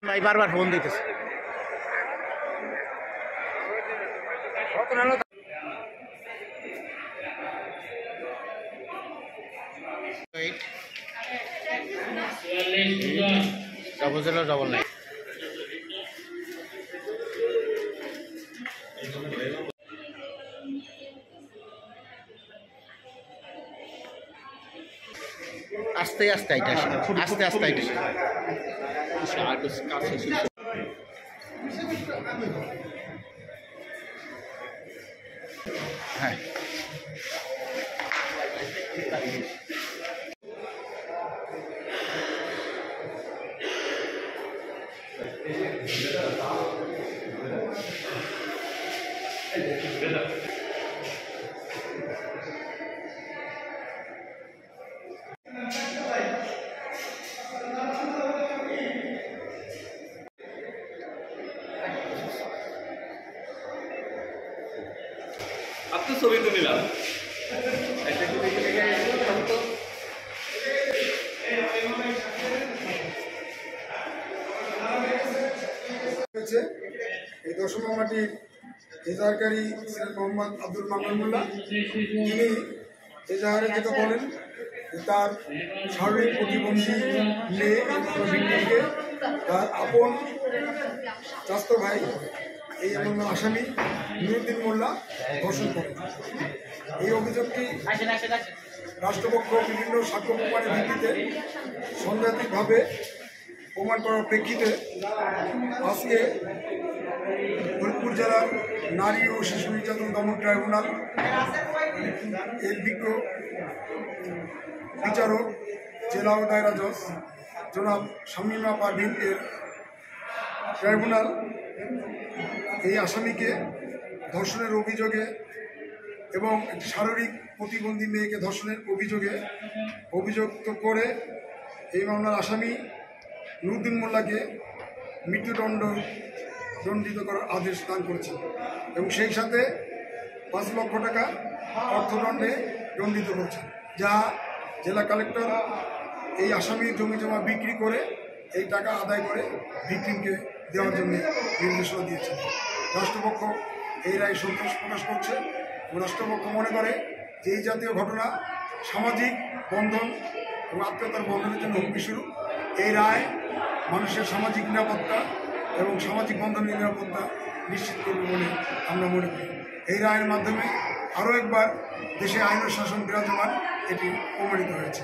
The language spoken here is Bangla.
ভাই বারবার ফোন দিতেছে। ডবল 099 আস্তে আস্তে আইটা আস্তে আস্তে আইটা হ্যাঁ আপনি ছবি তো নিলাম এই দশমামাটির এজাহারকারী ছিলেন মোহাম্মদ আব্দুল মান্নান মোল্লা। তিনি এজাহারে যেটা বলেন তার শারীরিক প্রতিবন্ধী মেয়ে ভিক্টিমকে তার আপন চাচাতো ভাই এই এমন আসামি নুরুদ্দিন মোল্লা ধর্ষণ করেন। এই অভিযোগটি রাষ্ট্রপক্ষ বিভিন্ন সাক্ষ্য প্রমাণের ভিত্তিতে সন্দেহাত্মকভাবে প্রমাণ করার প্রেক্ষিতে আজকে ফরিদপুর জেলার নারী ও শিশু নির্যাতন দমন ট্রাইব্যুনাল এর বিজ্ঞ বিচারক জেলা ও দায়রা জজ জনাব শামীমা পারভীন এর ট্রাইব্যুনাল এই আসামিকে ধর্ষণের অভিযোগে এবং একটি শারীরিক প্রতিবন্ধী মেয়েকে ধর্ষণের অভিযোগে অভিযুক্ত করে এই মামলার আসামি নুরুদ্দিন মোল্লাকে দণ্ডিত করার আদেশ দান করেছে এবং সেই সাথে 5 লক্ষ টাকা অর্থদণ্ডে দণ্ডিত করেছে, যা জেলা কালেক্টর এই আসামির জমি জমা বিক্রি করে এই টাকা আদায় করে ভিকটিমকে দেওয়ার জন্য নির্দেশনা দিয়েছে। রাষ্ট্রপক্ষ এই রায়ে সন্তোষ প্রকাশ করছে এবং রাষ্ট্রপক্ষ মনে করে যে এই জাতীয় ঘটনা সামাজিক বন্ধন এবং আত্মীয়তার বন্ধনের জন্য হুমকি শুরু। এই রায় মানুষের সামাজিক নিরাপত্তা এবং সামাজিক বন্ধনের নিরাপত্তা নিশ্চিত করবে বলে আমরা মনে করি। এই রায়ের মাধ্যমে আরও একবার দেশে আইন ও শাসন বিরাজমান এটি প্রমাণিত হয়েছে।